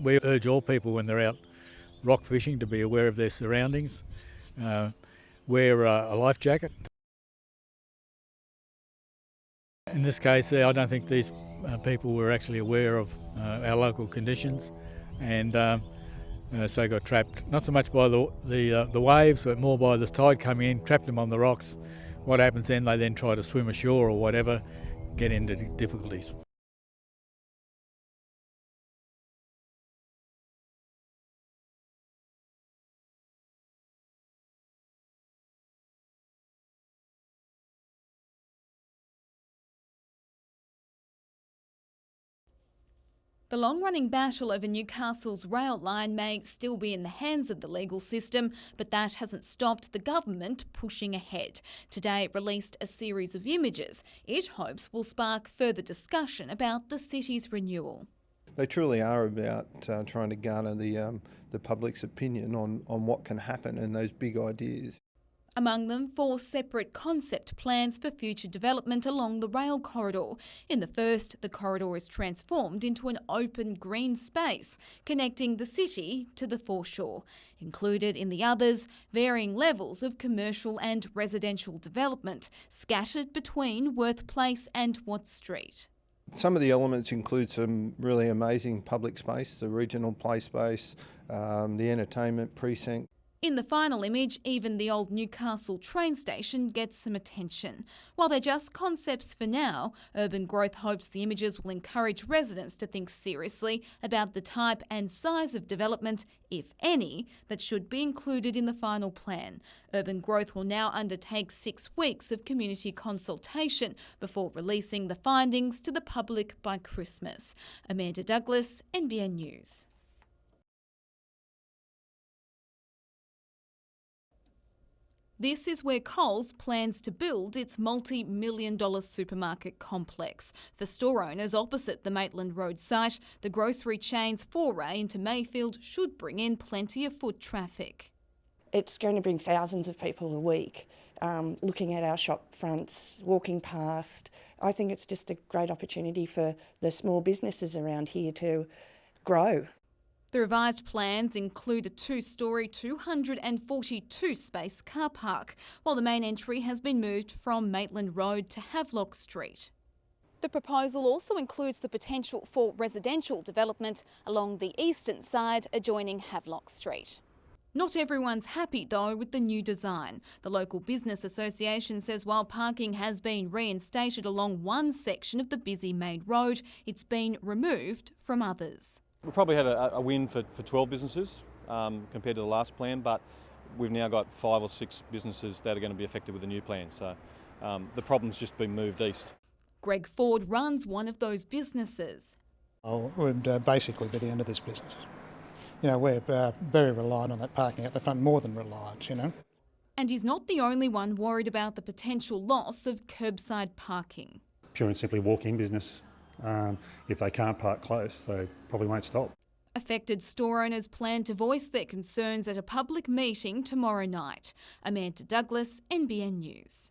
We urge all people when they're out rock fishing to be aware of their surroundings, wear a life jacket. In this case, I don't think these people were actually aware of our local conditions, and so got trapped, not so much by the waves, but more by the tide coming in, trapped them on the rocks. What happens then, they then try to swim ashore or whatever, get into difficulties. The long-running battle over Newcastle's rail line may still be in the hands of the legal system, but that hasn't stopped the government pushing ahead. Today it released a series of images it hopes will spark further discussion about the city's renewal. They truly are about trying to garner the public's opinion on what can happen and those big ideas. Among them, 4 separate concept plans for future development along the rail corridor. In the first, the corridor is transformed into an open green space, connecting the city to the foreshore. Included in the others, varying levels of commercial and residential development, scattered between Worth Place and Watt Street. Some of the elements include some really amazing public space, the regional play space, the entertainment precinct. In the final image, even the old Newcastle train station gets some attention. While they're just concepts for now, Urban Growth hopes the images will encourage residents to think seriously about the type and size of development, if any, that should be included in the final plan. Urban Growth will now undertake 6 weeks of community consultation before releasing the findings to the public by Christmas. Amanda Douglas, NBN News. This is where Coles plans to build its multi-million-dollar supermarket complex. For store owners opposite the Maitland Road site, the grocery chain's foray into Mayfield should bring in plenty of foot traffic. It's going to bring thousands of people a week looking at our shop fronts, walking past. I think it's just a great opportunity for the small businesses around here to grow. The revised plans include a 2-storey, 242-space car park, while the main entry has been moved from Maitland Road to Havelock Street. The proposal also includes the potential for residential development along the eastern side adjoining Havelock Street. Not everyone's happy, though, with the new design. The local business association says while parking has been reinstated along one section of the busy main road, it's been removed from others. We probably had a win for 12 businesses compared to the last plan, but we've now got 5 or 6 businesses that are going to be affected with the new plan. So the problem's just been moved east. Greg Ford runs one of those businesses. Would basically be the end of this business. You know, we're very reliant on that parking at the front, more than reliant, you know. And he's not the only one worried about the potential loss of curbside parking. Pure and simply walk-in business. If they can't park close, they probably won't stop. Affected store owners plan to voice their concerns at a public meeting tomorrow night. Amanda Douglas, NBN News.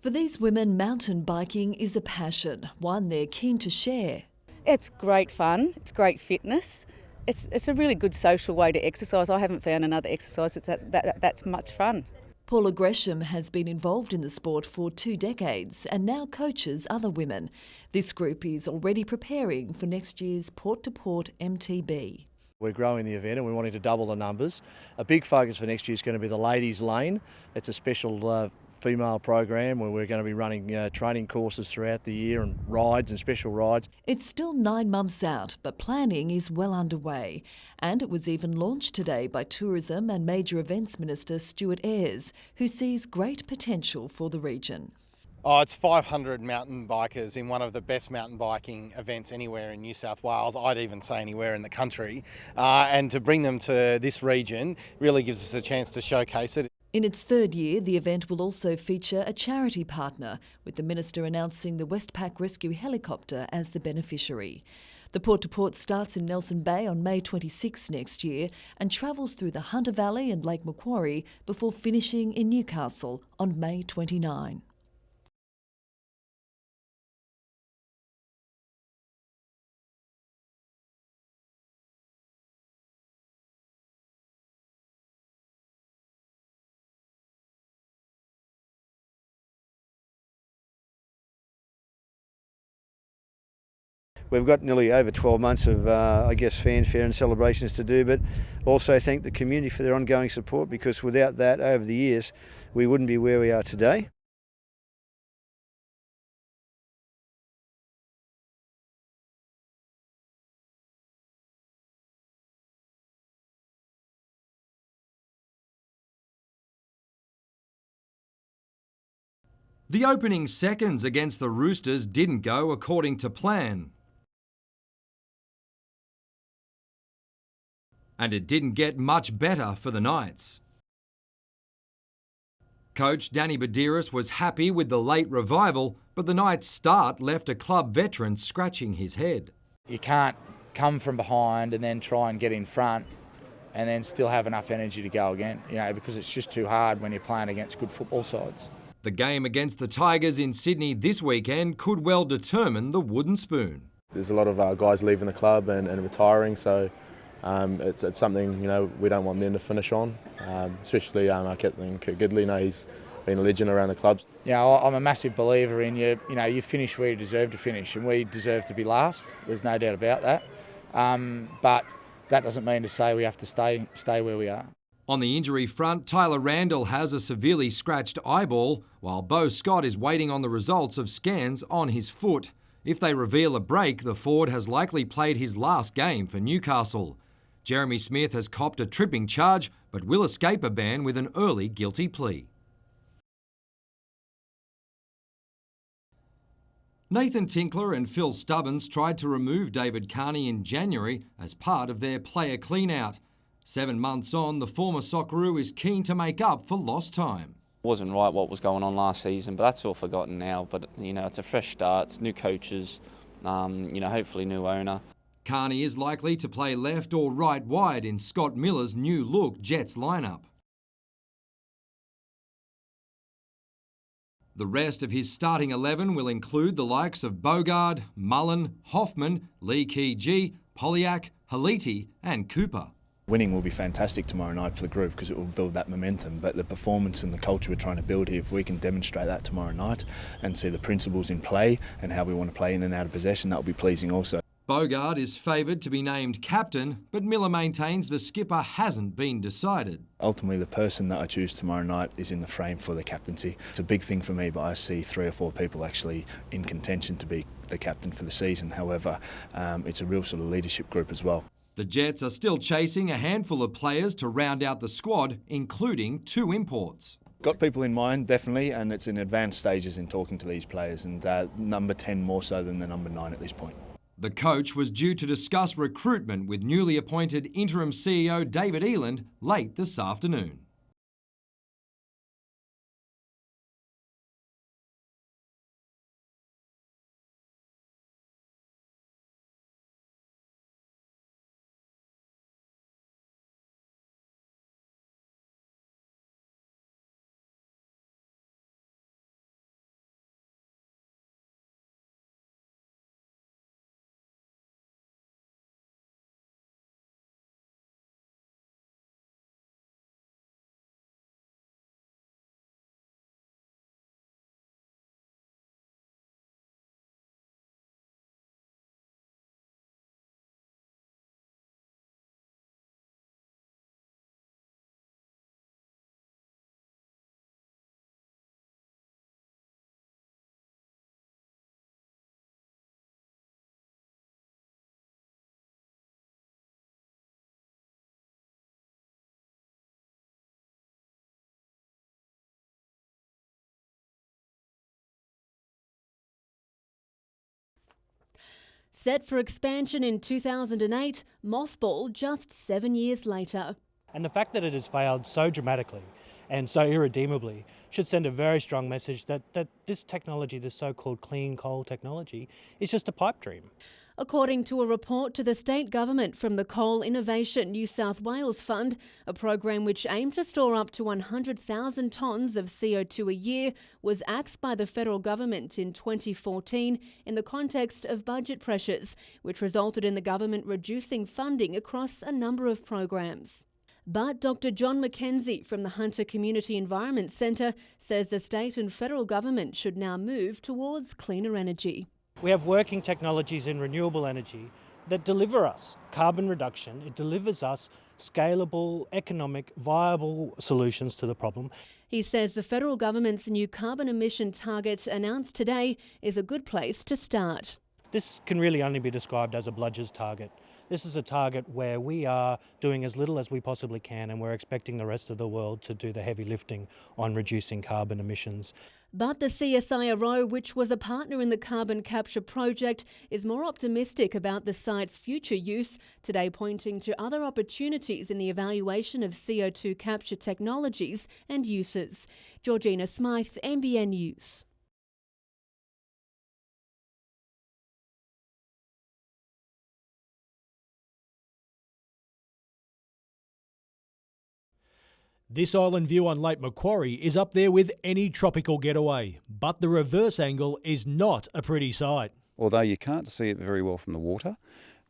For these women, mountain biking is a passion, one they're keen to share. It's great fun, it's great fitness. It's a really good social way to exercise. I haven't found another exercise that's much fun. Paula Gresham has been involved in the sport for 2 decades and now coaches other women. This group is already preparing for next year's Port to Port MTB. We're growing the event and we're wanting to double the numbers. A big focus for next year is going to be the ladies' lane. It's a special female program where we're going to be running training courses throughout the year and rides and special rides. It's still 9 months out, but planning is well underway. And it was even launched today by Tourism and Major Events Minister Stuart Ayres, who sees great potential for the region. Oh, it's 500 mountain bikers in one of the best mountain biking events anywhere in New South Wales, I'd even say anywhere in the country. And to bring them to this region really gives us a chance to showcase it. In its 3rd year, the event will also feature a charity partner, with the Minister announcing the Westpac Rescue Helicopter as the beneficiary. The Port to Port starts in Nelson Bay on May 26 next year and travels through the Hunter Valley and Lake Macquarie before finishing in Newcastle on May 29. we've got nearly over 12 months of, I guess, fanfare and celebrations to do, but also thank the community for their ongoing support, because without that, over the years, we wouldn't be where we are today. The opening seconds against the Roosters didn't go according to plan. And it didn't get much better for the Knights. Coach Danny Badiris was happy with the late revival, but the Knights' start left a club veteran scratching his head. You can't come from behind and then try and get in front and then still have enough energy to go again, because it's just too hard when you're playing against good football sides. The game against the Tigers in Sydney this weekend could well determine the wooden spoon. There's a lot of guys leaving the club and retiring, so it's something we don't want them to finish on. Especially our captain Kurt Gidley. He's been a legend around the clubs. I'm a massive believer in you finish where you deserve to finish, and we deserve to be last. There's no doubt about that. But that doesn't mean to say we have to stay where we are. On the injury front, Tyler Randall has a severely scratched eyeball, while Beau Scott is waiting on the results of scans on his foot. If they reveal a break, the forward has likely played his last game for Newcastle. Jeremy Smith has copped a tripping charge, but will escape a ban with an early guilty plea. Nathan Tinkler and Phil Stubbins tried to remove David Carney in January as part of their player clean-out. 7 months on, the former Socceroo is keen to make up for lost time. It wasn't right what was going on last season, but that's all forgotten now. But, it's a fresh start, it's new coaches, hopefully new owner. Carney is likely to play left or right wide in Scott Miller's new-look Jets lineup. The rest of his starting 11 will include the likes of Bogard, Mullen, Hoffman, Lee Kee-Gee, Polyak, Haliti and Cooper. Winning will be fantastic tomorrow night for the group because it will build that momentum, but the performance and the culture we're trying to build here, if we can demonstrate that tomorrow night and see the principles in play and how we want to play in and out of possession, that will be pleasing also. Bogard is favoured to be named captain, but Miller maintains the skipper hasn't been decided. Ultimately, the person that I choose tomorrow night is in the frame for the captaincy. It's a big thing for me, but I see 3 or 4 people actually in contention to be the captain for the season. However, it's a real sort of leadership group as well. The Jets are still chasing a handful of players to round out the squad, including 2 imports. Got people in mind, definitely, and it's in advanced stages in talking to these players, and number 10 more so than the number 9 at this point. The coach was due to discuss recruitment with newly appointed interim CEO David Eland late this afternoon. Set for expansion in 2008, mothballed just 7 years later. And the fact that it has failed so dramatically and so irredeemably should send a very strong message that this technology, this so-called clean coal technology, is just a pipe dream. According to a report to the state government from the Coal Innovation New South Wales Fund, a program which aimed to store up to 100,000 tonnes of CO2 a year was axed by the federal government in 2014 in the context of budget pressures, which resulted in the government reducing funding across a number of programs. But Dr. John McKenzie from the Hunter Community Environment Centre says the state and federal government should now move towards cleaner energy. We have working technologies in renewable energy that deliver us carbon reduction. It delivers us scalable, economic, viable solutions to the problem. He says the federal government's new carbon emission target announced today is a good place to start. This can really only be described as a bludger's target. This is a target where we are doing as little as we possibly can, and we're expecting the rest of the world to do the heavy lifting on reducing carbon emissions. But the CSIRO, which was a partner in the carbon capture project, is more optimistic about the site's future use, today pointing to other opportunities in the evaluation of CO2 capture technologies and uses. Georgina Smythe, NBN News. This island view on Lake Macquarie is up there with any tropical getaway, but the reverse angle is not a pretty sight. Although you can't see it very well from the water,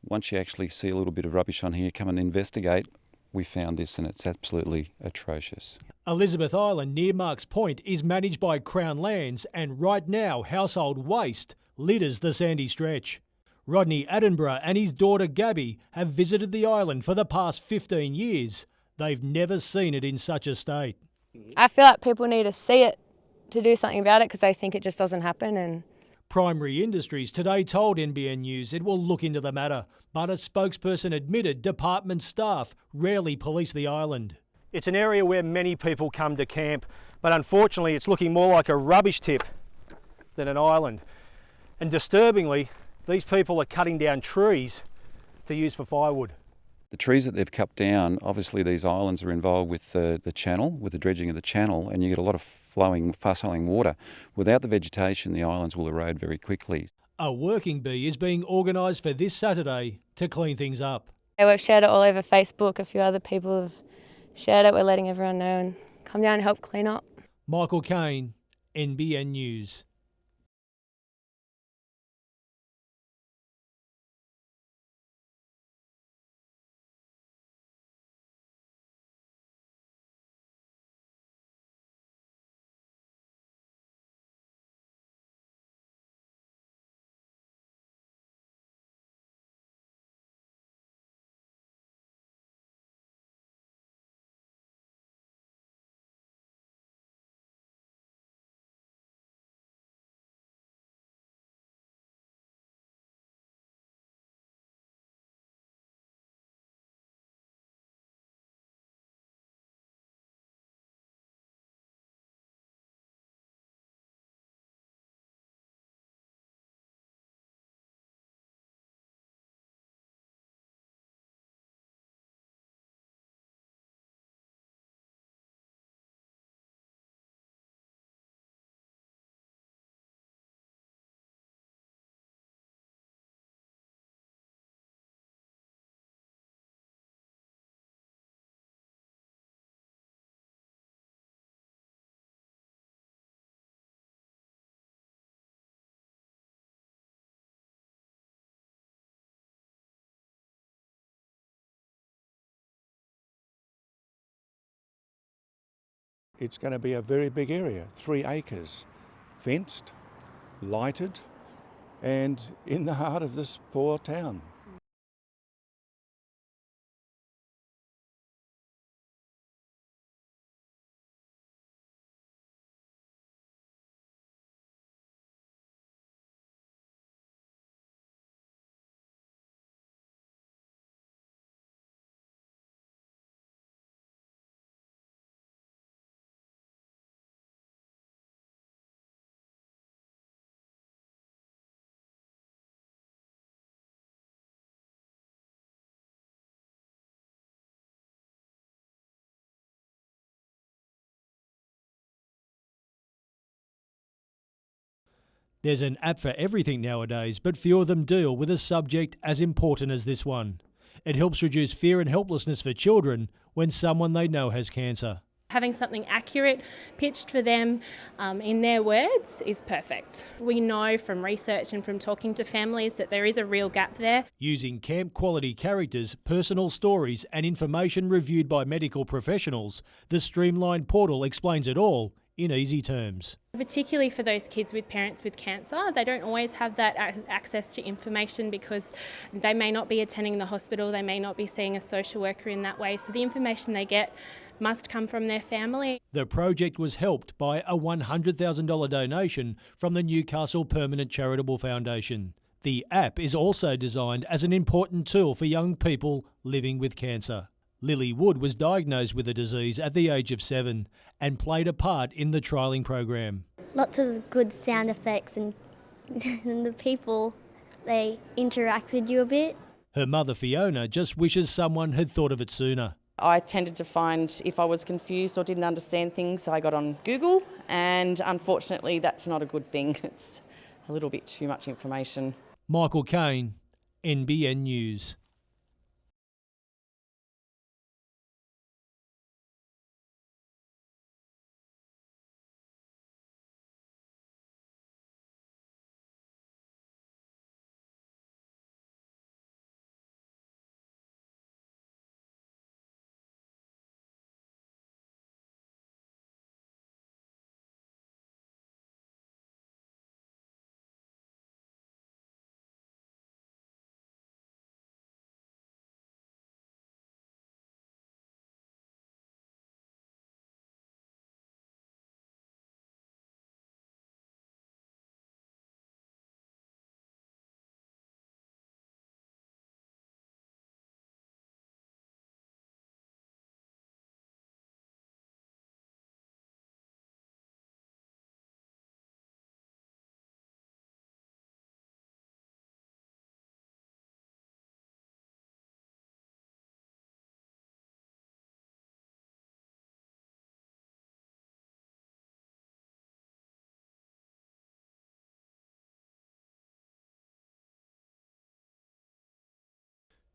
once you actually see a little bit of rubbish on here, come and investigate. We found this and it's absolutely atrocious. Elizabeth Island near Marks Point is managed by Crown Lands, and right now household waste litters the sandy stretch. Rodney Attenborough and his daughter Gabby have visited the island for the past 15 years. They've never seen it in such a state. I feel like people need to see it to do something about it, because they think it just doesn't happen. And Primary Industries today told NBN News it will look into the matter, but a spokesperson admitted department staff rarely police the island. It's an area where many people come to camp, but unfortunately it's looking more like a rubbish tip than an island. And disturbingly, these people are cutting down trees to use for firewood. The trees that they've cut down, obviously these islands are involved with the channel, with the dredging of the channel, and you get a lot of fast-flowing water. Without the vegetation, the islands will erode very quickly. A working bee is being organised for this Saturday to clean things up. we've shared it all over Facebook. A few other people have shared it. We're letting everyone know and come down and help clean up. Michael Kane, NBN News. It's going to be a very big area, 3 acres, fenced, lighted, and in the heart of this poor town. There's an app for everything nowadays, but few of them deal with a subject as important as this one. It helps reduce fear and helplessness for children when someone they know has cancer. Having something accurate pitched for them in their words is perfect. We know from research and from talking to families that there is a real gap there. Using camp quality characters, personal stories and information reviewed by medical professionals, the streamlined portal explains it all in easy terms. Particularly for those kids with parents with cancer, they don't always have that access to information because they may not be attending the hospital, they may not be seeing a social worker in that way, so the information they get must come from their family. The project was helped by a $100,000 donation from the Newcastle Permanent Charitable Foundation. The app is also designed as an important tool for young people living with cancer. Lily Wood was diagnosed with the disease at the age of 7 and played a part in the trialling program. Lots of good sound effects and the people, they interact with you a bit. Her mother Fiona just wishes someone had thought of it sooner. I tended to find if I was confused or didn't understand things, I got on Google, and unfortunately that's not a good thing. It's a little bit too much information. Michael Kane, NBN News.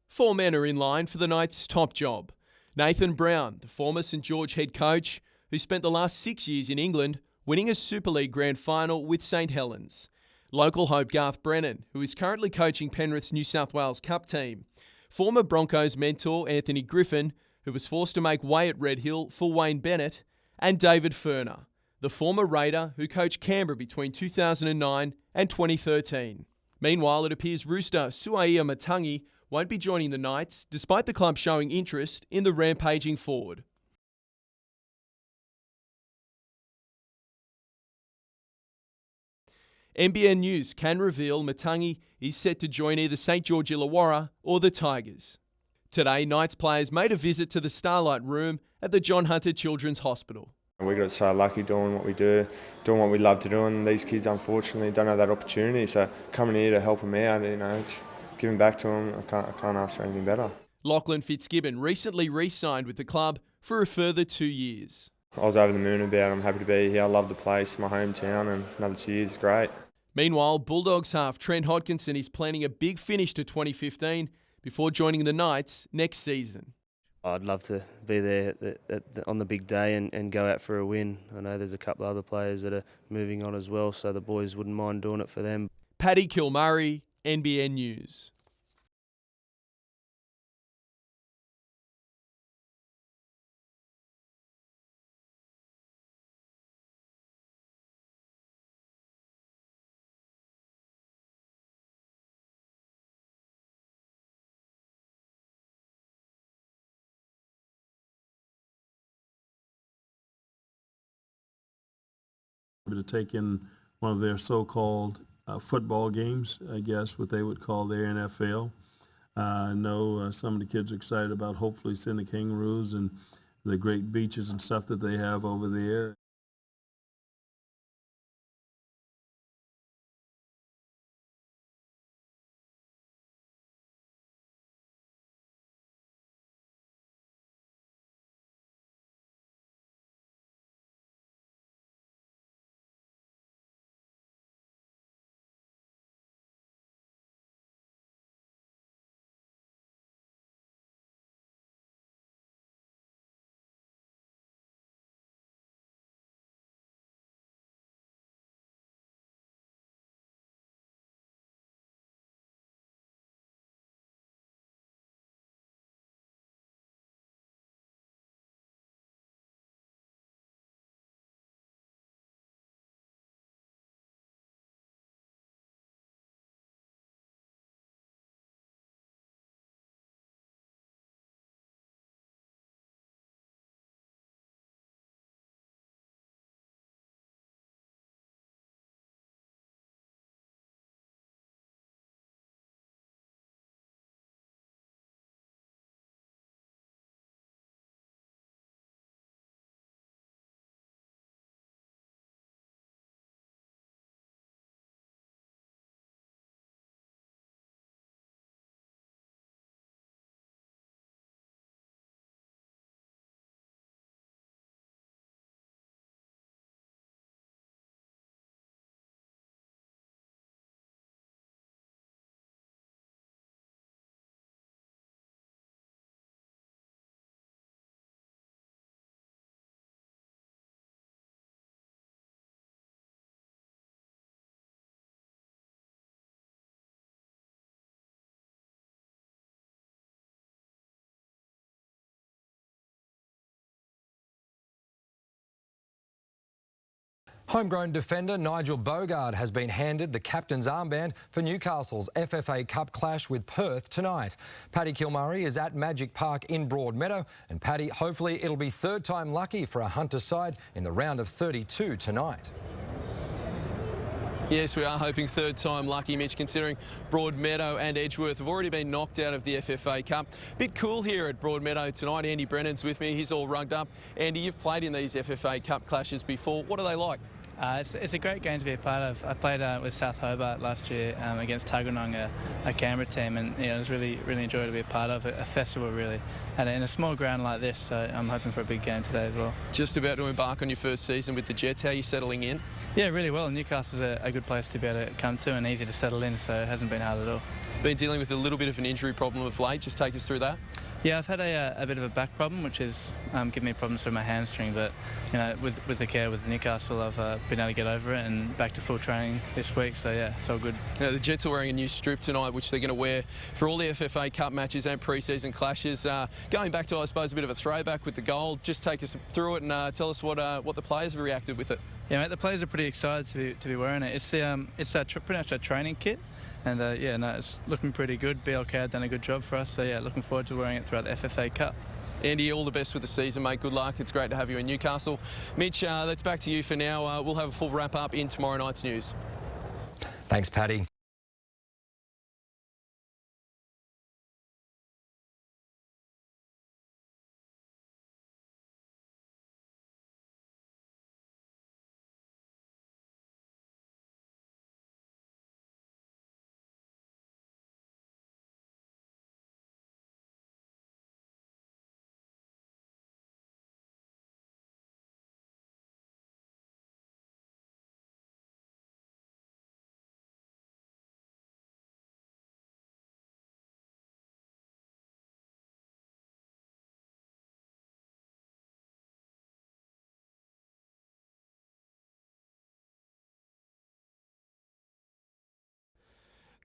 Four men are in line for the night's top job. Nathan Brown, the former St George head coach, who spent the last 6 years in England, winning a Super League grand final with St Helens. Local hope Garth Brennan, who is currently coaching Penrith's New South Wales Cup team. Former Broncos mentor Anthony Griffin, who was forced to make way at Red Hill for Wayne Bennett. And David Furner, the former Raider who coached Canberra between 2009 and 2013. Meanwhile, it appears Rooster Suaia Matangi won't be joining the Knights, despite the club showing interest in the rampaging forward. NBN News can reveal Matangi is set to join either St George Illawarra or the Tigers. Today, Knights players made a visit to the Starlight Room at the John Hunter Children's Hospital. We got so lucky doing what we do, doing what we love to do, and these kids unfortunately don't have that opportunity. So coming here to help them out, it's giving back to them, I can't ask for anything better. Lachlan Fitzgibbon recently re-signed with the club for a further 2 years. I was over the moon about it. I'm happy to be here. I love the place, my hometown, and another 2 years is great. Meanwhile, Bulldogs half Trent Hodkinson is planning a big finish to 2015 before joining the Knights next season. I'd love to be there on the big day and go out for a win. I know there's a couple of other players that are moving on as well, so the boys wouldn't mind doing it for them. Paddy Kilmurray, NBN News. To take in one of their so-called football games, I guess, what they would call their NFL. I know some of the kids are excited about hopefully seeing the Kangaroos and the great beaches and stuff that they have over there. Homegrown defender Nigel Bogard has been handed the captain's armband for Newcastle's FFA Cup clash with Perth tonight. Paddy Kilmurray is at Magic Park in Broadmeadow, and Paddy, hopefully it'll be third time lucky for a Hunter side in the round of 32 tonight. Yes, we are hoping third time lucky, Mitch, considering Broadmeadow and Edgeworth have already been knocked out of the FFA Cup. Bit cool here at Broadmeadow tonight. Andy Brennan's with me. He's all rugged up. Andy, you've played in these FFA Cup clashes before. What are they like? It's a great game to be a part of. I played with South Hobart last year against Tuggeranong, a Canberra team, and it was really enjoyable to be a part of a festival, really. And in a small ground like this, so I'm hoping for a big game today as well. Just about to embark on your first season with the Jets. How are you settling in? Yeah, really well. Newcastle's a good place to be able to come to and easy to settle in, so it hasn't been hard at all. Been dealing with a little bit of an injury problem of late. Just take us through that. Yeah, I've had a bit of a back problem, which has given me problems with my hamstring. But with the care with Newcastle, I've been able to get over it and back to full training this week. So yeah, it's all good. Now, the Jets are wearing a new strip tonight, which they're going to wear for all the FFA Cup matches and pre-season clashes. Going back to, I suppose, a bit of a throwback with the goal. Just take us through it and tell us what the players have reacted with it. Yeah, mate, the players are pretty excited to be wearing it. It's pretty much a training kit. And it's looking pretty good. BLK have done a good job for us, so yeah, looking forward to wearing it throughout the FFA Cup. Andy, all the best with the season, mate. Good luck. It's great to have you in Newcastle. Mitch, that's back to you for now. We'll have a full wrap-up in tomorrow night's news. Thanks, Paddy.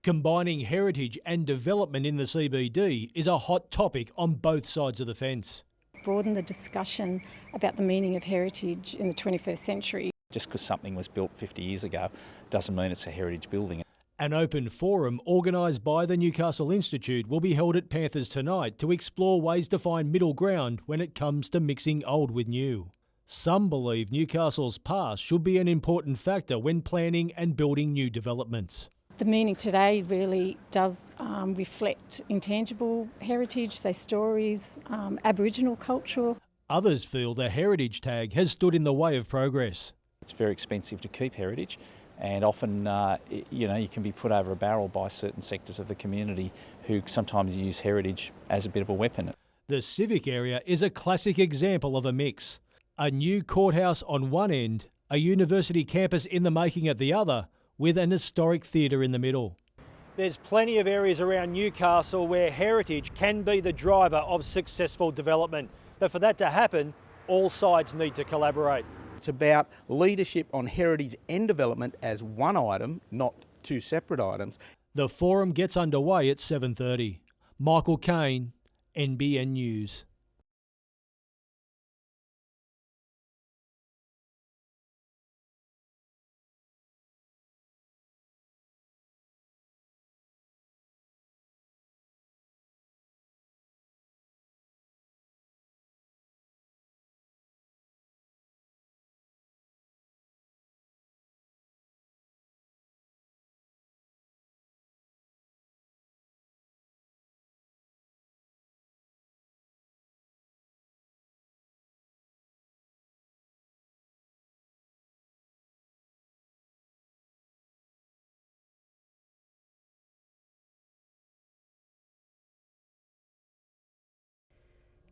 Combining heritage and development in the CBD is a hot topic on both sides of the fence. Broaden the discussion about the meaning of heritage in the 21st century. Just because something was built 50 years ago doesn't mean it's a heritage building. An open forum organised by the Newcastle Institute will be held at Panthers tonight to explore ways to find middle ground when it comes to mixing old with new. Some believe Newcastle's past should be an important factor when planning and building new developments. The meaning today really does reflect intangible heritage, say stories, Aboriginal culture. Others feel the heritage tag has stood in the way of progress. It's very expensive to keep heritage, and often you can be put over a barrel by certain sectors of the community who sometimes use heritage as a bit of a weapon. The civic area is a classic example of a mix. A new courthouse on one end, a university campus in the making at the other, with an historic theatre in the middle. There's plenty of areas around Newcastle where heritage can be the driver of successful development. But for that to happen, all sides need to collaborate. It's about leadership on heritage and development as one item, not two separate items. The forum gets underway at 7:30. Michael Kane, NBN News.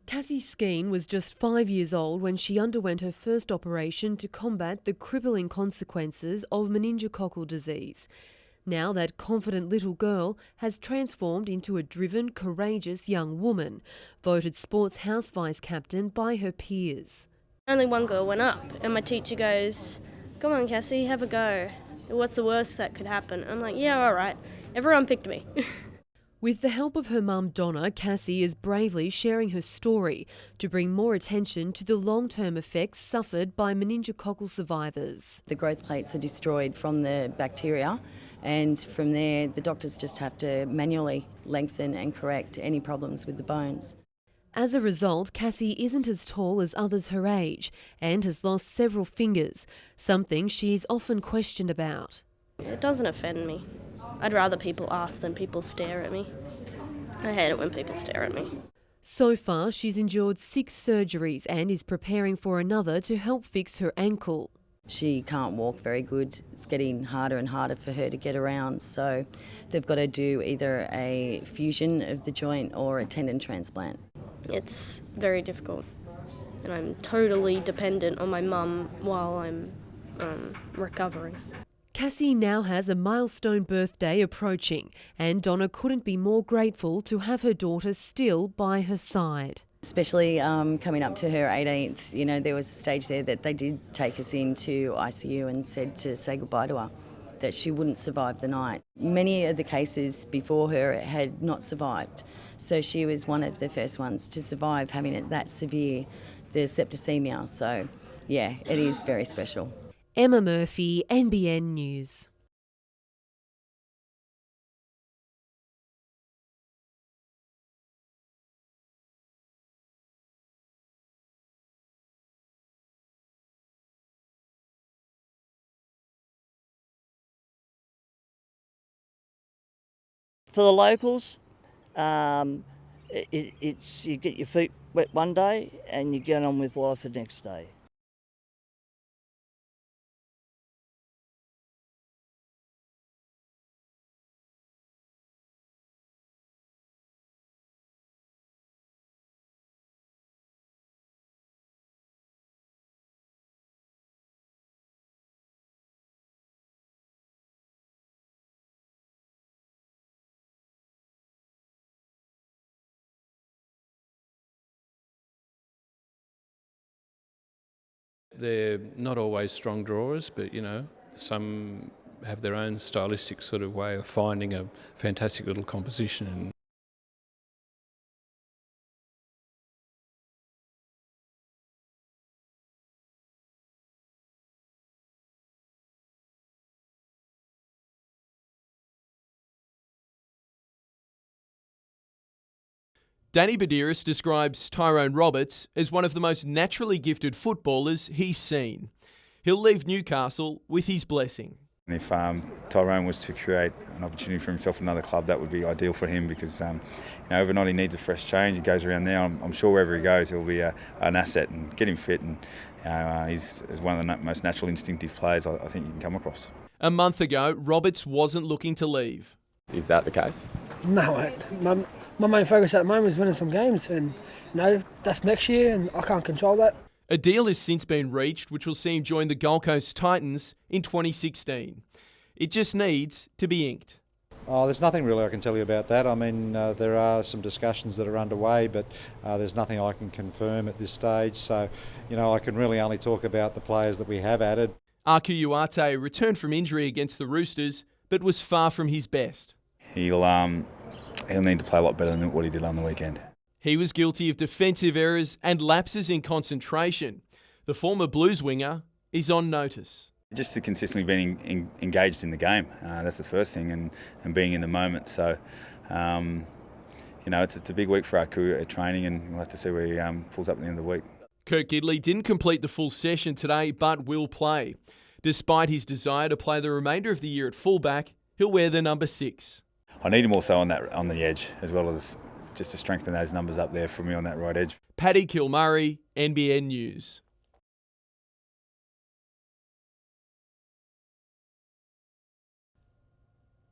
Cassie Skeen was just 5 years old when she underwent her first operation to combat the crippling consequences of meningococcal disease. Now that confident little girl has transformed into a driven, courageous young woman, voted Sports House Vice Captain by her peers. Only one girl went up and my teacher goes, "Come on Cassie, have a go. What's the worst that could happen?" I'm like, "Yeah, all right." Everyone picked me. With the help of her mum Donna, Cassie is bravely sharing her story to bring more attention to the long-term effects suffered by meningococcal survivors. The growth plates are destroyed from the bacteria, and from there the doctors just have to manually lengthen and correct any problems with the bones. As a result, Cassie isn't as tall as others her age and has lost several fingers, something she's often questioned about. It doesn't offend me. I'd rather people ask than people stare at me. I hate it when people stare at me. So far, she's endured 6 surgeries and is preparing for another to help fix her ankle. She can't walk very good. It's getting harder and harder for her to get around, so they've got to do either a fusion of the joint or a tendon transplant. It's very difficult, and I'm totally dependent on my mum while I'm recovering. Cassie now has a milestone birthday approaching, and Donna couldn't be more grateful to have her daughter still by her side. Especially coming up to her 18th, you know, there was a stage there that they did take us into ICU and said to say goodbye to her, that she wouldn't survive the night. Many of the cases before her had not survived, so she was one of the first ones to survive having it that severe, the septicemia. So, yeah, it is very special. Emma Murphy, NBN News. For the locals, it's you get your feet wet one day and you get on with life the next day. They're not always strong drawers, but some have their own stylistic sort of way of finding a fantastic little composition. Danny Badiris describes Tyrone Roberts as one of the most naturally gifted footballers he's seen. He'll leave Newcastle with his blessing. And if Tyrone was to create an opportunity for himself in another club, that would be ideal for him because overnight he needs a fresh change. He goes around there. I'm sure wherever he goes, he'll be an asset and get him fit. And he's one of the most natural, instinctive players I think you can come across. A month ago, Roberts wasn't looking to leave. Is that the case? No, my main focus at the moment is winning some games, and that's next year, and I can't control that. A deal has since been reached which will see him join the Gold Coast Titans in 2016. It just needs to be inked. Oh, there's nothing really I can tell you about that. I mean, there are some discussions that are underway, but there's nothing I can confirm at this stage. So, I can really only talk about the players that we have added. Aku Uate returned from injury against the Roosters, but was far from his best. He'll need to play a lot better than what he did on the weekend. He was guilty of defensive errors and lapses in concentration. The former Blues winger is on notice. Just to consistently being engaged in the game, that's the first thing, and being in the moment. So, it's a big week for Aku at training, and we'll have to see where he pulls up at the end of the week. Kurt Gidley didn't complete the full session today, but will play. Despite his desire to play the remainder of the year at fullback, he'll wear the number 6. I need him also on the edge, as well as just to strengthen those numbers up there for me on that right edge. Paddy Kilmurray, NBN News.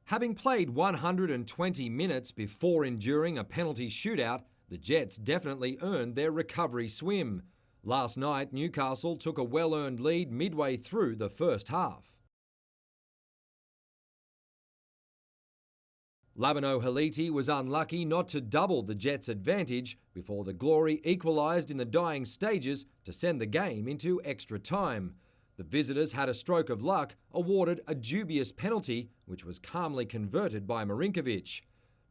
Having played 120 minutes before enduring a penalty shootout, the Jets definitely earned their recovery swim. Last night, Newcastle took a well-earned lead midway through the first half. Labano Haliti was unlucky not to double the Jets' advantage before the Glory equalised in the dying stages to send the game into extra time. The visitors had a stroke of luck, awarded a dubious penalty, which was calmly converted by Marinkovic.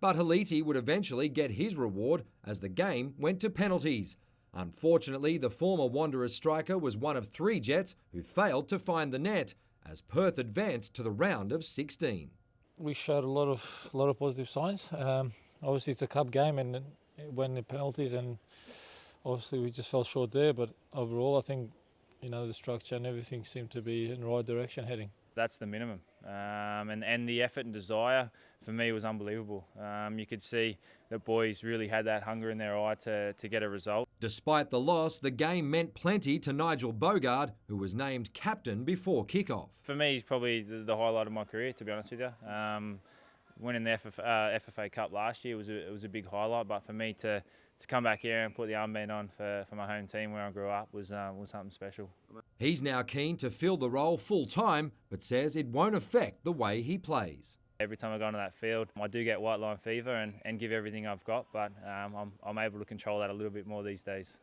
but Haliti would eventually get his reward as the game went to penalties. Unfortunately, the former Wanderers striker was one of 3 Jets who failed to find the net as Perth advanced to the round of 16. We showed a lot of positive signs. Obviously, it's a cup game and it went in penalties, and obviously we just fell short there. But overall, I think the structure and everything seemed to be in the right direction heading. That's the minimum, and the effort and desire for me was unbelievable. You could see that boys really had that hunger in their eye to get a result. Despite the loss, the game meant plenty to Nigel Bogard, who was named captain before kick-off. For me, he's probably the highlight of my career, to be honest with you. Winning the FFA Cup last year was a big highlight, but for me to come back here and put the armband on for my home team where I grew up was something special. He's now keen to fill the role full-time, but says it won't affect the way he plays. Every time I go onto that field, I do get white line fever and give everything I've got, but I'm able to control that a little bit more these days.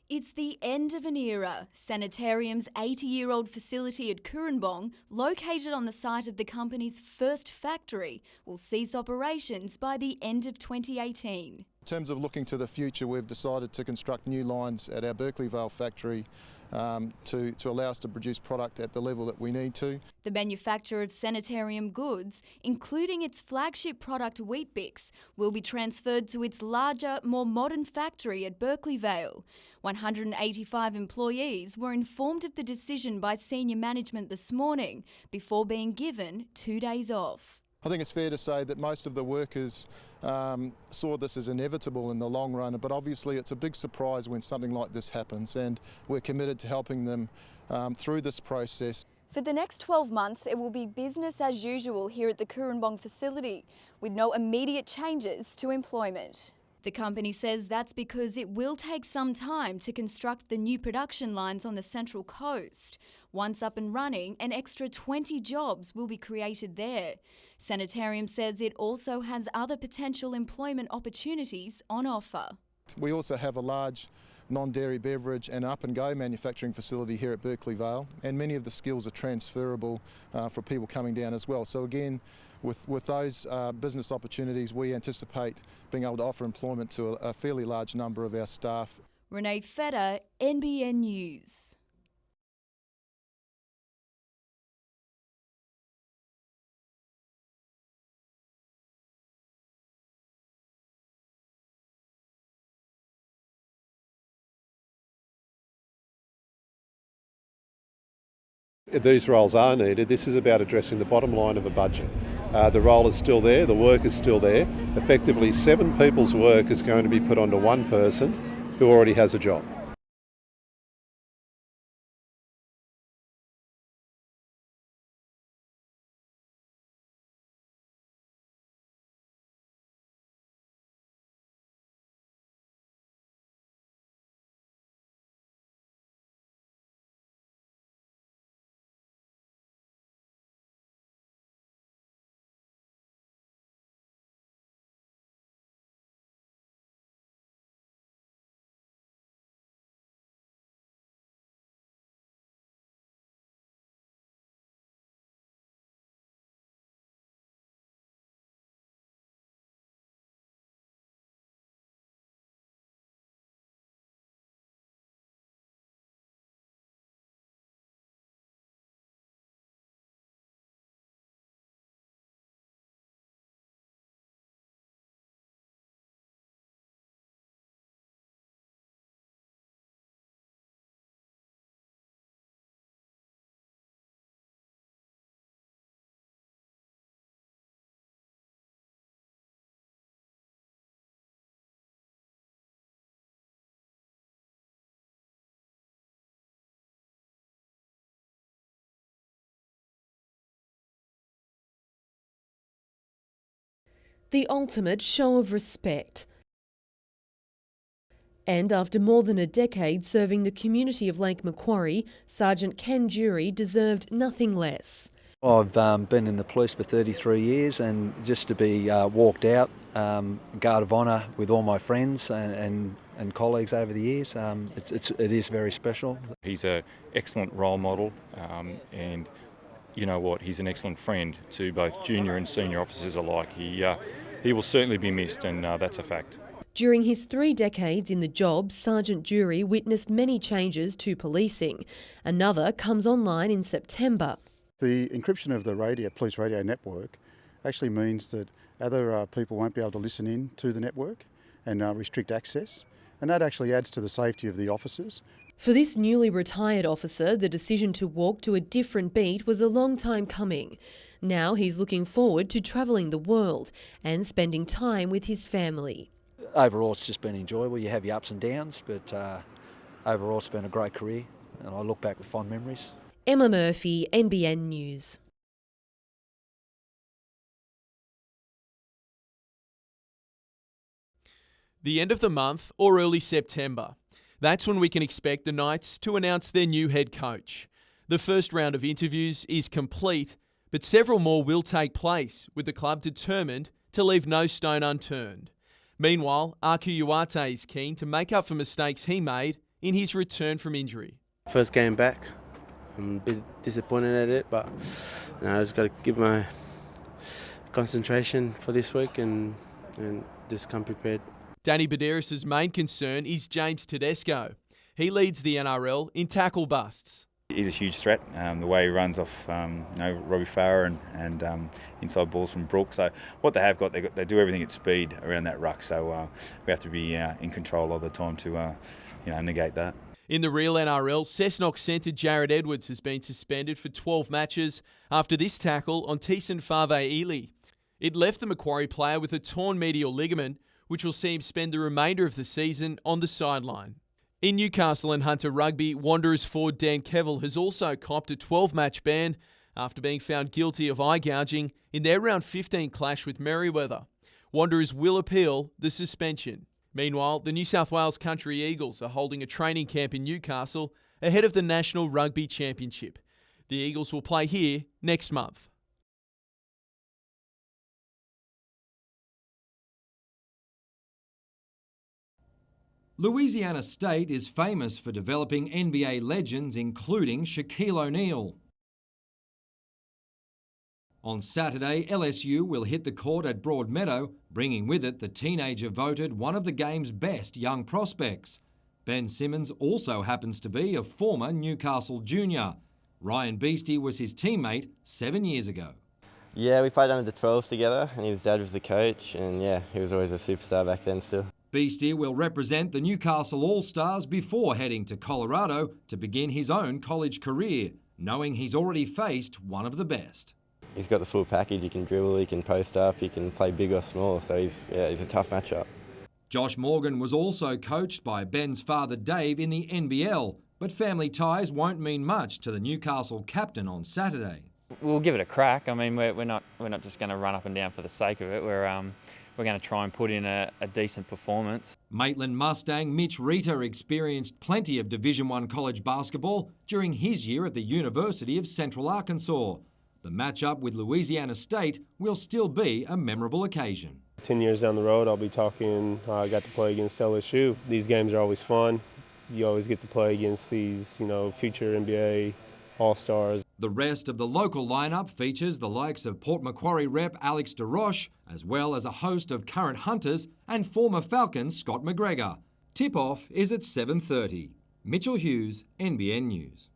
It's the end of an era. Sanitarium's 80-year-old facility at Kurrambong, located on the site of the company's first factory, will cease operations by the end of 2018. In terms of looking to the future, we've decided to construct new lines at our Berkeley Vale factory to allow us to produce product at the level that we need to. The manufacture of sanitarium goods, including its flagship product Weet-Bix, will be transferred to its larger, more modern factory at Berkeley Vale. 185 employees were informed of the decision by senior management this morning before being given 2 days off. I think it's fair to say that most of the workers saw this as inevitable in the long run, but obviously it's a big surprise when something like this happens, and we're committed to helping them through this process. For the next 12 months, it will be business as usual here at the Kurrambong facility, with no immediate changes to employment. The company says that's because it will take some time to construct the new production lines on the Central Coast. Once up and running, an extra 20 jobs will be created there. Sanitarium says it also has other potential employment opportunities on offer. We also have a large non-dairy beverage and up-and-go manufacturing facility here at Berkeley Vale, and many of the skills are transferable for people coming down as well. So again, with those business opportunities, we anticipate being able to offer employment to a fairly large number of our staff. Renee Feder, NBN News. These roles are needed. This is about addressing the bottom line of a budget. The role is still there, the work is still there. Effectively, 7 people's work is going to be put onto one person, who already has a job. The ultimate show of respect. And after more than a decade serving the community of Lake Macquarie, Sergeant Ken Jury deserved nothing less. I've been in the police for 33 years, and just to be walked out, guard of honour with all my friends and colleagues over the years, it is very special. He's an excellent role model, and you know what, he's an excellent friend to both junior and senior officers alike. He will certainly be missed, and that's a fact. During his 3 decades in the job, Sergeant Jury witnessed many changes to policing. Another comes online in September. The encryption of the police radio network actually means that other people won't be able to listen in to the network and restrict access, and that actually adds to the safety of the officers. For this newly retired officer, the decision to walk to a different beat was a long time coming. Now he's looking forward to travelling the world and spending time with his family. Overall, it's just been enjoyable. You have your ups and downs, but overall it's been a great career, and I look back with fond memories. Emma Murphy, NBN News. The end of the month or early September. That's when we can expect the Knights to announce their new head coach. The first round of interviews is complete, but several more will take place, with the club determined to leave no stone unturned. Meanwhile, Aku Uate is keen to make up for mistakes he made in his return from injury. First game back, I'm a bit disappointed at it, but I just got to give my concentration for this week and just come prepared. Danny Badaris' main concern is James Tedesco. He leads the NRL in tackle busts. He's a huge threat, the way he runs off Robbie Farah and inside balls from Brooke. So what they have got, they do everything at speed around that ruck. So we have to be in control all the time to negate that. In the real NRL, Cessnock centre Jared Edwards has been suspended for 12 matches after this tackle on Teeson Fave-Ely. It left the Macquarie player with a torn medial ligament, which will see him spend the remainder of the season on the sideline. In Newcastle and Hunter Rugby, Wanderers forward Dan Kevill has also copped a 12-match ban after being found guilty of eye gouging in their round 15 clash with Merriweather. Wanderers will appeal the suspension. Meanwhile, the New South Wales Country Eagles are holding a training camp in Newcastle ahead of the National Rugby Championship. The Eagles will play here next month. Louisiana State is famous for developing NBA legends, including Shaquille O'Neal. On Saturday, LSU will hit the court at Broadmeadow, bringing with it the teenager voted one of the game's best young prospects. Ben Simmons also happens to be a former Newcastle junior. Ryan Beastie was his teammate 7 years ago. Yeah, we played under the 12s together, and his dad was the coach, and yeah, he was always a superstar back then still. Beastie will represent the Newcastle All-Stars before heading to Colorado to begin his own college career, knowing he's already faced one of the best. He's got the full package. He can dribble, he can post up, he can play big or small, so he's a tough matchup. Josh Morgan was also coached by Ben's father Dave in the NBL, but family ties won't mean much to the Newcastle captain on Saturday. We'll give it a crack. I mean, we're not just going to run up and down for the sake of it. We're going to try and put in a decent performance. Maitland Mustang Mitch Rita experienced plenty of Division I college basketball during his year at the University of Central Arkansas. The matchup with Louisiana State will still be a memorable occasion. 10 years down the road, I'll be talking, I got to play against LSU. These games are always fun. You always get to play against these, future NBA All-Stars. The rest of the local lineup features the likes of Port Macquarie rep Alex DeRoche, as well as a host of current Hunters and former Falcons Scott McGregor. Tip-off is at 7:30. Mitchell Hughes, NBN News.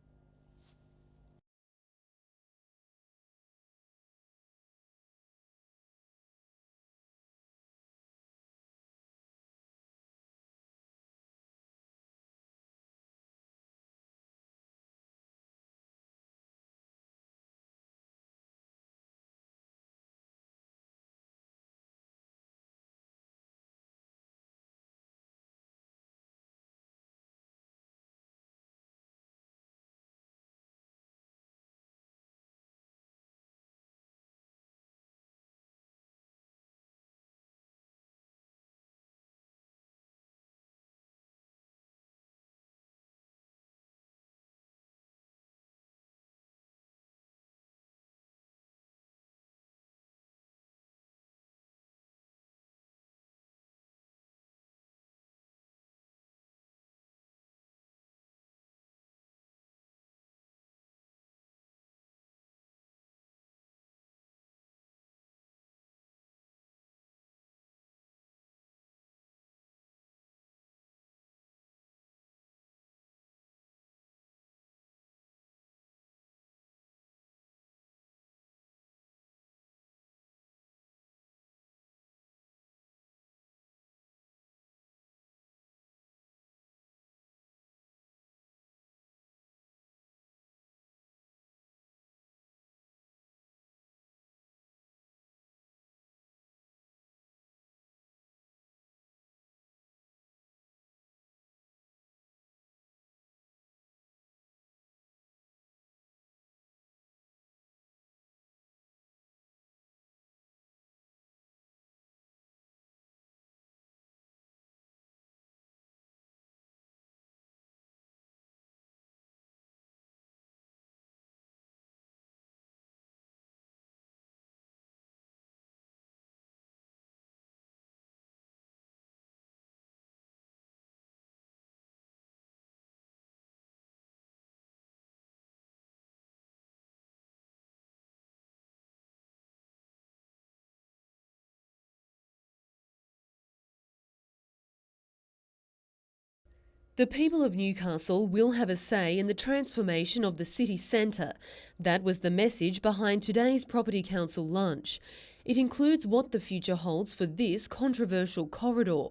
The people of Newcastle will have a say in the transformation of the city centre. That was the message behind today's Property Council lunch. It includes what the future holds for this controversial corridor.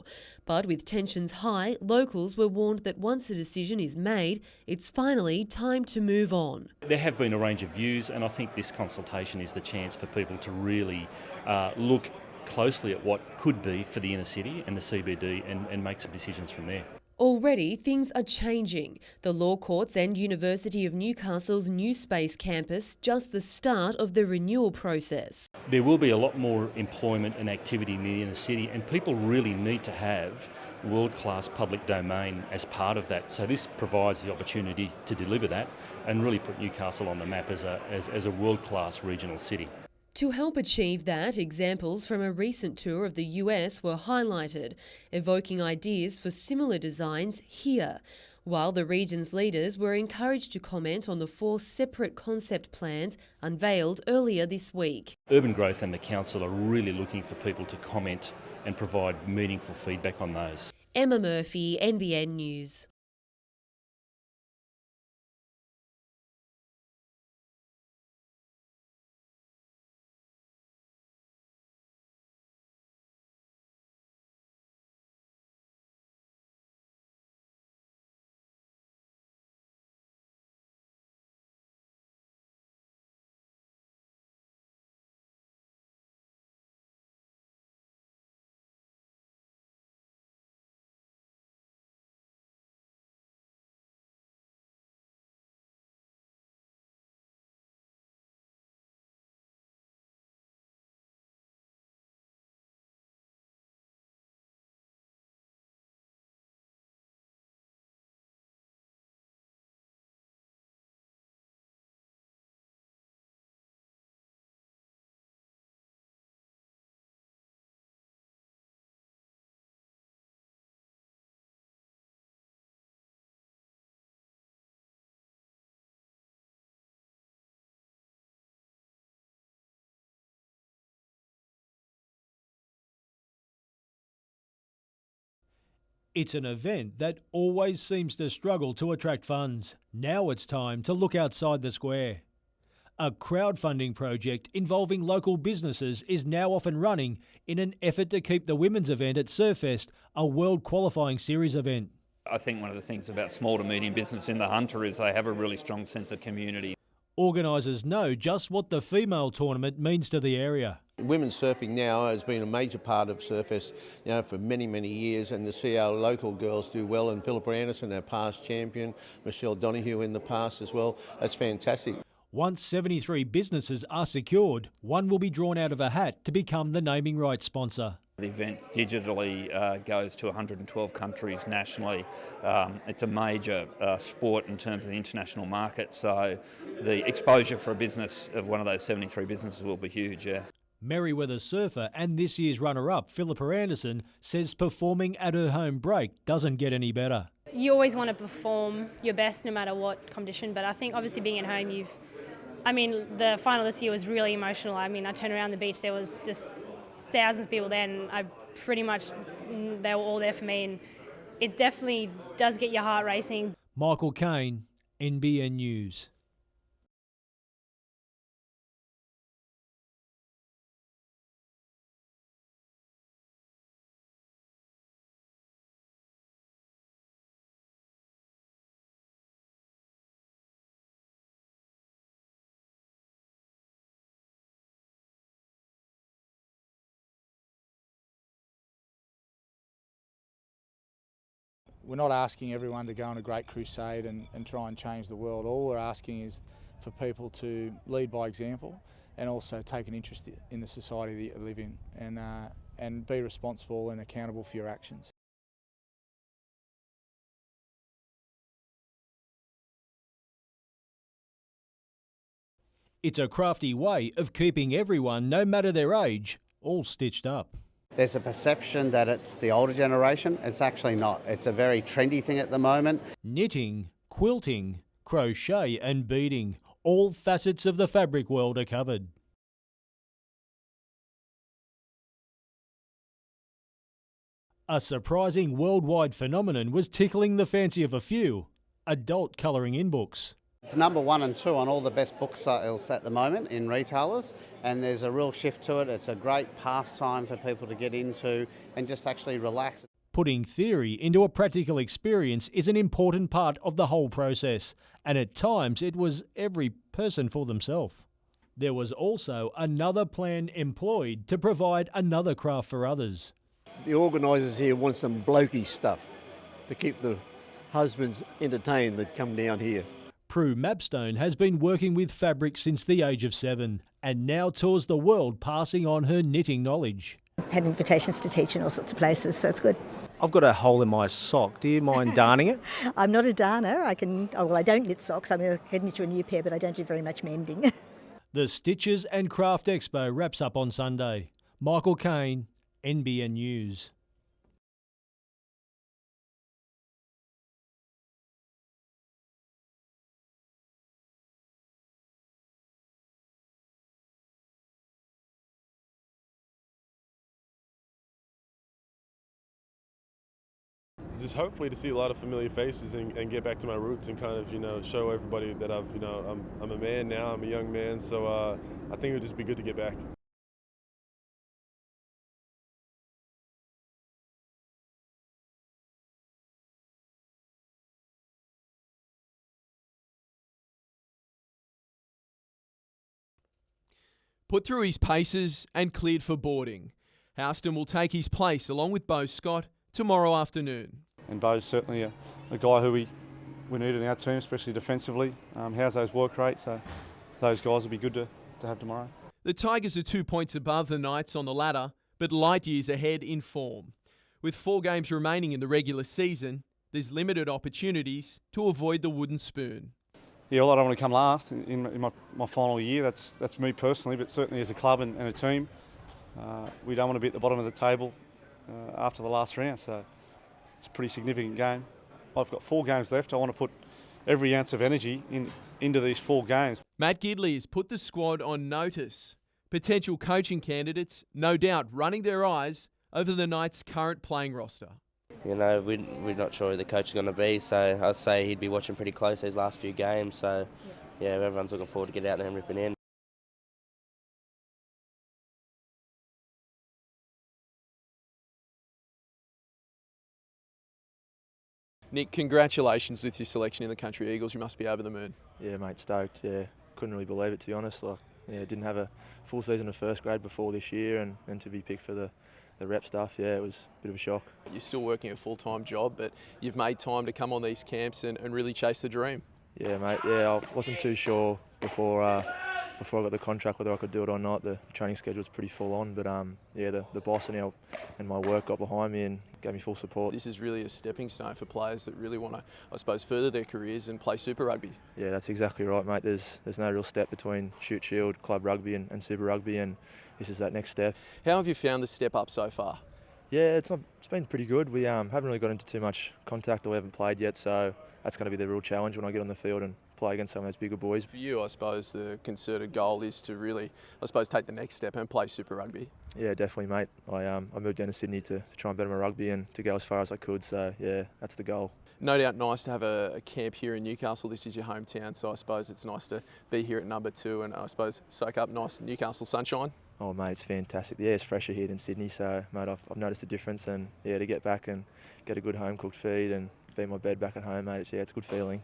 But with tensions high, locals were warned that once a decision is made, it's finally time to move on. There have been a range of views, and I think this consultation is the chance for people to really look closely at what could be for the inner city and the CBD and make some decisions from there. Already, things are changing. The Law Courts and University of Newcastle's New Space campus, just the start of the renewal process. There will be a lot more employment and activity in the inner city, and people really need to have world-class public domain as part of that. So this provides the opportunity to deliver that and really put Newcastle on the map as a world-class regional city. To help achieve that, examples from a recent tour of the US were highlighted, evoking ideas for similar designs here, while the region's leaders were encouraged to comment on the 4 separate concept plans unveiled earlier this week. Urban Growth and the Council are really looking for people to comment and provide meaningful feedback on those. Emma Murphy, NBN News. It's an event that always seems to struggle to attract funds. Now it's time to look outside the square. A crowdfunding project involving local businesses is now off and running in an effort to keep the women's event at Surfest a World Qualifying Series event. I think one of the things about small to medium business in the Hunter is they have a really strong sense of community. Organisers know just what the female tournament means to the area. Women's surfing now has been a major part of Surfest, for many, many years, and to see our local girls do well, and Philippa Anderson, our past champion, Michelle Donoghue in the past as well, that's fantastic. Once 73 businesses are secured, one will be drawn out of a hat to become the naming rights sponsor. The event digitally goes to 112 countries nationally. It's a major sport in terms of the international market, so the exposure for a business of one of those 73 businesses will be huge, yeah. Merriweather surfer and this year's runner-up, Philippa Anderson, says performing at her home break doesn't get any better. You always want to perform your best no matter what competition, but I think obviously being at home, the final this year was really emotional. I turned around the beach, there was just thousands of people there, and they were all there for me, and it definitely does get your heart racing. Michael Kane, NBN News. We're not asking everyone to go on a great crusade and try and change the world. All we're asking is for people to lead by example and also take an interest in the society that you live in, and be responsible and accountable for your actions. It's a crafty way of keeping everyone, no matter their age, all stitched up. There's a perception that it's the older generation. It's actually not. It's a very trendy thing at the moment. Knitting, quilting, crochet and beading, all facets of the fabric world are covered. A surprising worldwide phenomenon was tickling the fancy of a few: adult colouring in books. It's number 1 and 2 on all the best book sales at the moment in retailers, and there's a real shift to it. It's a great pastime for people to get into and just actually relax. Putting theory into a practical experience is an important part of the whole process, and at times it was every person for themselves. There was also another plan employed to provide another craft for others. The organisers here want some blokey stuff to keep the husbands entertained that come down here. Prue Mapstone has been working with fabric since the age of 7 and now tours the world passing on her knitting knowledge. Had invitations to teach in all sorts of places, so it's good. I've got a hole in my sock. Do you mind darning it? I'm not a darner. I don't knit socks. I can knit you a new pair, but I don't do very much mending. The Stitches and Craft Expo wraps up on Sunday. Michael Kane, NBN News. Just hopefully to see a lot of familiar faces and get back to my roots and kind of, show everybody that I'm a man now, I'm a young man, so I think it would just be good to get back. Put through his paces and cleared for boarding. Houston will take his place along with Bo Scott tomorrow afternoon. And Bo's certainly a guy who we need in our team, especially defensively. How's those work rates? So those guys will be good to have tomorrow. The Tigers are 2 points above the Knights on the ladder, but light years ahead in form. With 4 games remaining in the regular season, there's limited opportunities to avoid the wooden spoon. Yeah, well, I don't want to come last in my final year. That's me personally, but certainly as a club and a team, we don't want to be at the bottom of the table after the last round. So it's a pretty significant game. I've got 4 games left. I want to put every ounce of energy into these 4 games. Matt Gidley has put the squad on notice. Potential coaching candidates, no doubt, running their eyes over the Knights' current playing roster. You know, we're not sure who the coach is going to be, so I'd say he'd be watching pretty close these last few games. So, yeah, everyone's looking forward to get out there and ripping in. Nick, congratulations with your selection in the Country Eagles. You must be over the moon. Yeah, mate, stoked. Yeah, couldn't really believe it, to be honest. Like, yeah, didn't have a full season of first grade before this year, and to be picked for the rep stuff, yeah, it was a bit of a shock. You're still working a full-time job, but you've made time to come on these camps and really chase the dream. Yeah, mate. Yeah, I wasn't too sure before I got the contract whether I could do it or not. The training schedule was pretty full on, but yeah, the boss and my work got behind me and gave me full support. This is really a stepping stone for players that really want to, I suppose, further their careers and play Super Rugby. Yeah, that's exactly right, mate. There's no real step between Shoot Shield, Club Rugby and Super Rugby, and this is that next step. How have you found the step up so far? Yeah, it's been pretty good. We haven't really got into too much contact, or we haven't played yet, so that's going to be the real challenge when I get on the field and play against some of those bigger boys. For you, I suppose the concerted goal is to really, I suppose, take the next step and play Super Rugby. Yeah, definitely, mate. I moved down to Sydney to try and better my rugby and to go as far as I could, so yeah, that's the goal. No doubt nice to have a camp here in Newcastle. This is your hometown, so I suppose it's nice to be here at number 2 and I suppose soak up nice Newcastle sunshine. Oh mate, it's fantastic. Yeah, it's fresher here than Sydney, so mate, I've noticed a difference, and yeah, to get back and get a good home cooked feed and be in my bed back at home, mate, it's a good feeling.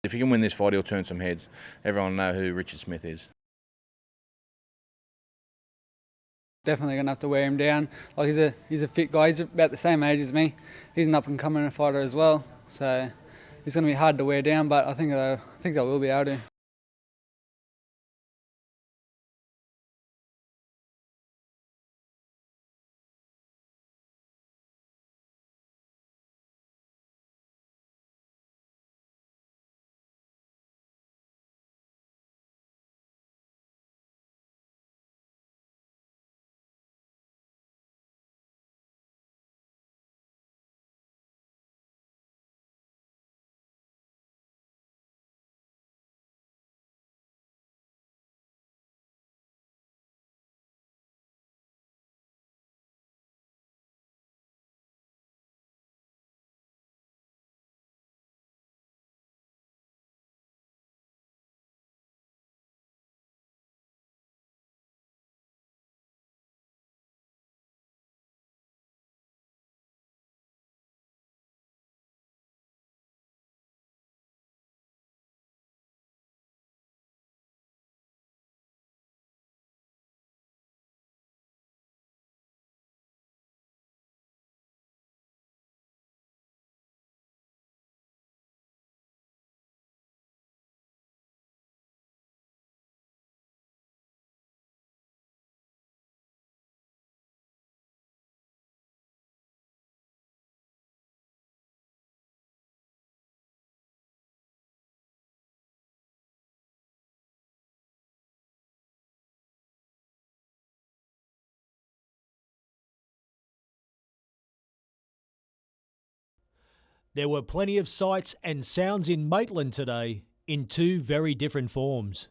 If he can win this fight, he'll turn some heads. Everyone will know who Richard Smith is. Definitely going to have to wear him down. Like he's a fit guy. He's about the same age as me. He's an up-and-coming fighter as well. So he's going to be hard to wear down, but I think they will be able to. There were plenty of sights and sounds in Maitland today in 2 very different forms.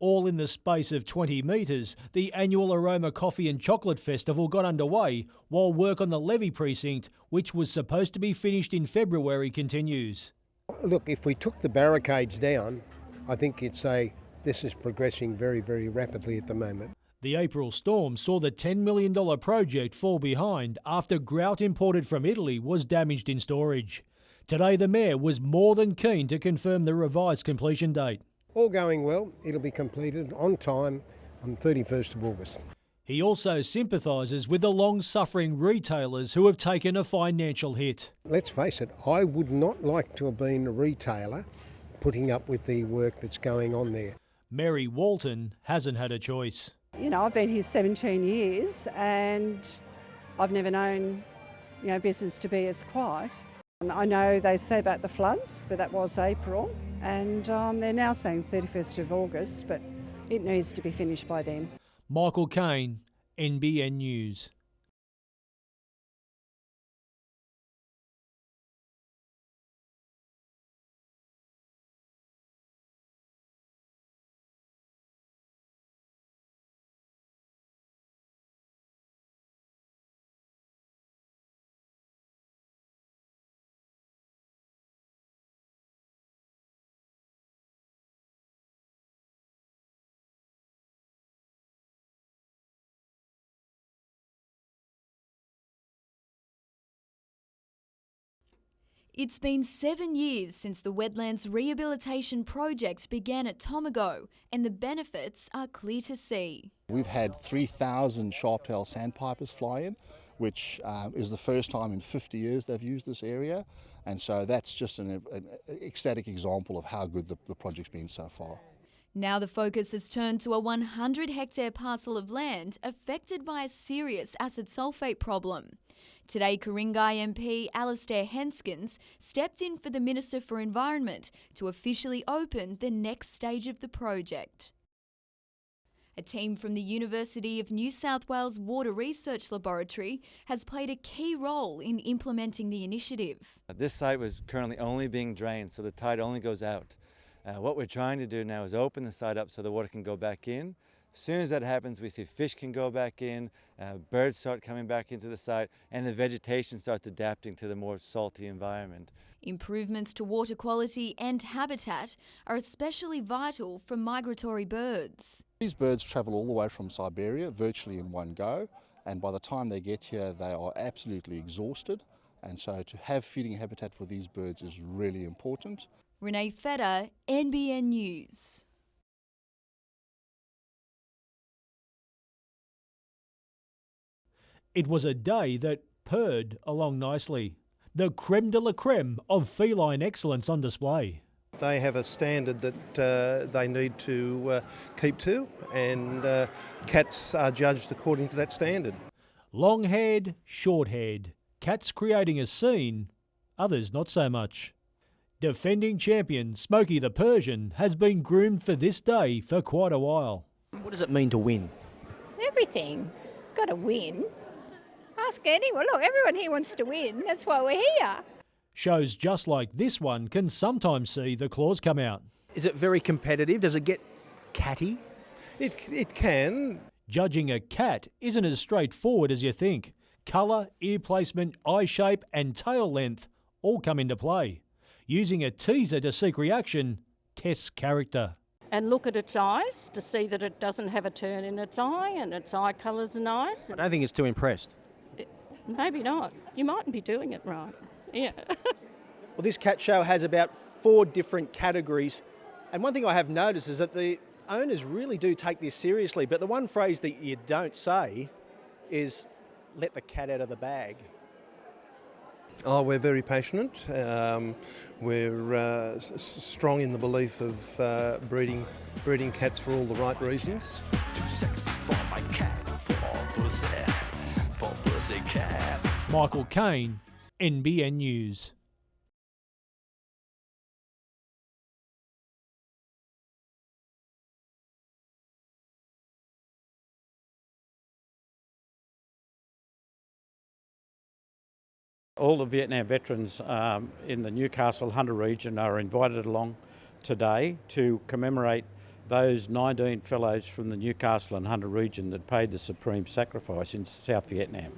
All in the space of 20 metres, the annual Aroma Coffee and Chocolate Festival got underway while work on the levee precinct, which was supposed to be finished in February, continues. Look, if we took the barricades down, I think you'd say this is progressing very, very rapidly at the moment. The April storm saw the $10 million project fall behind after grout imported from Italy was damaged in storage. Today the Mayor was more than keen to confirm the revised completion date. All going well, it'll be completed on time on 31st of August. He also sympathises with the long-suffering retailers who have taken a financial hit. Let's face it, I would not like to have been a retailer putting up with the work that's going on there. Mary Walton hasn't had a choice. You know, I've been here 17 years and I've never known, business to be as quiet. I know they say about the floods, but that was April, and they're now saying 31st of August, but, it needs to be finished by then. Michael Kane, NBN News. It's been 7 years since the wetlands rehabilitation project began at Tomago, and the benefits are clear to see. We've had 3,000 sharp-tailed sandpipers fly in, which is the first time in 50 years they've used this area, and so that's just an ecstatic example of how good the project's been so far. Now the focus has turned to a 100-hectare parcel of land affected by a serious acid sulphate problem. Today, Ku-ring-gai MP Alastair Henskins stepped in for the Minister for Environment to officially open the next stage of the project. A team from the University of New South Wales Water Research Laboratory has played a key role in implementing the initiative. This site was currently only being drained, so the tide only goes out. What we're trying to do now is open the site up so the water can go back in. As soon as that happens, we see fish can go back in, birds start coming back into the site, and the vegetation starts adapting to the more salty environment. Improvements to water quality and habitat are especially vital for migratory birds. These birds travel all the way from Siberia virtually in one go, and by the time they get here they are absolutely exhausted, and so to have feeding habitat for these birds is really important. Renee Feder, NBN News. It was a day that purred along nicely. The creme de la creme of feline excellence on display. They have a standard that they need to keep to, and cats are judged according to that standard. Long-haired, short-haired. Cats creating a scene, others not so much. Defending champion Smokey the Persian has been groomed for this day for quite a while. What does it mean to win? Everything. Got to win. Ask anyone. Look, everyone here wants to win. That's why we're here. Shows just like this one can sometimes see the claws come out. Is it very competitive? Does it get catty? It can. Judging a cat isn't as straightforward as you think. Colour, ear placement, eye shape and tail length all come into play. Using a teaser to seek reaction tests character. And look at its eyes to see that it doesn't have a turn in its eye and its eye colour's nice. I don't think it's too impressed. Maybe not. You mightn't be doing it right. Yeah. Well, this cat show has about 4 different categories. And one thing I have noticed is that the owners really do take this seriously. But the one phrase that you don't say is, let the cat out of the bag. Oh, we're very passionate. We're strong in the belief of breeding cats for all the right reasons. Too sexy for my cat, for pussy cat. Michael Kane, NBN News. All the Vietnam veterans in the Newcastle Hunter region are invited along today to commemorate those 19 fellows from the Newcastle and Hunter region that paid the supreme sacrifice in South Vietnam.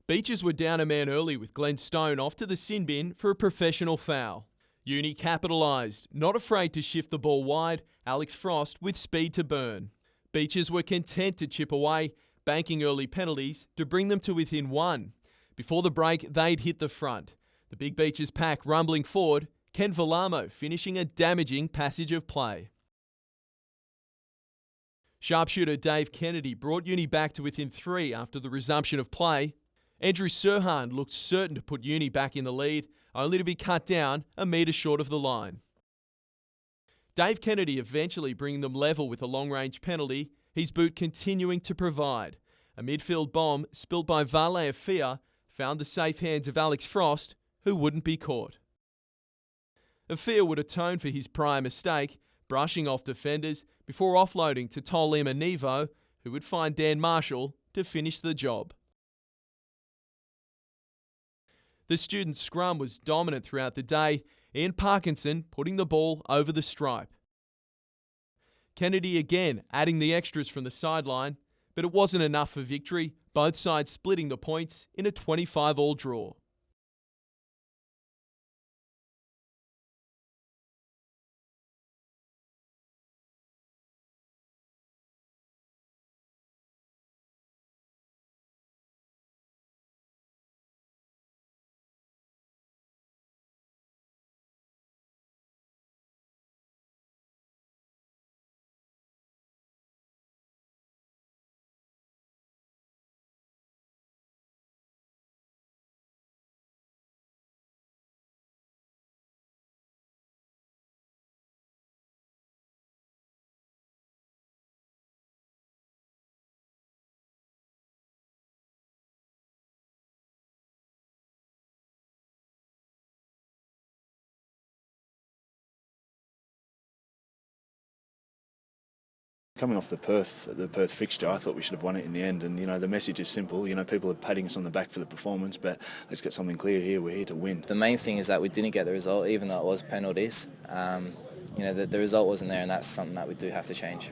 Beaches were down a man early with Glenn Stone off to the sin bin for a professional foul. Uni capitalised, not afraid to shift the ball wide, Alex Frost with speed to burn. Beaches were content to chip away, banking early penalties to bring them to within one. Before the break, they'd hit the front. The Big Beaches pack rumbling forward, Ken Velamo finishing a damaging passage of play. Sharpshooter Dave Kennedy brought Uni back to within 3 after the resumption of play. Andrew Serhan looked certain to put Uni back in the lead, only to be cut down a metre short of the line. Dave Kennedy eventually bringing them level with a long-range penalty, his boot continuing to provide. A midfield bomb spilled by Vale Afia found the safe hands of Alex Frost, who wouldn't be caught. Afia would atone for his prior mistake, brushing off defenders before offloading to Tolima Nevo, who would find Dan Marshall to finish the job. The student scrum was dominant throughout the day, Ian Parkinson putting the ball over the stripe. Kennedy again adding the extras from the sideline, but it wasn't enough for victory, both sides splitting the points in a 25-all draw. Coming off the Perth fixture, I thought we should have won it in the end. And, the message is simple. People are patting us on the back for the performance, but let's get something clear here. We're here to win. The main thing is that we didn't get the result, even though it was penalties. The result wasn't there, and that's something that we do have to change.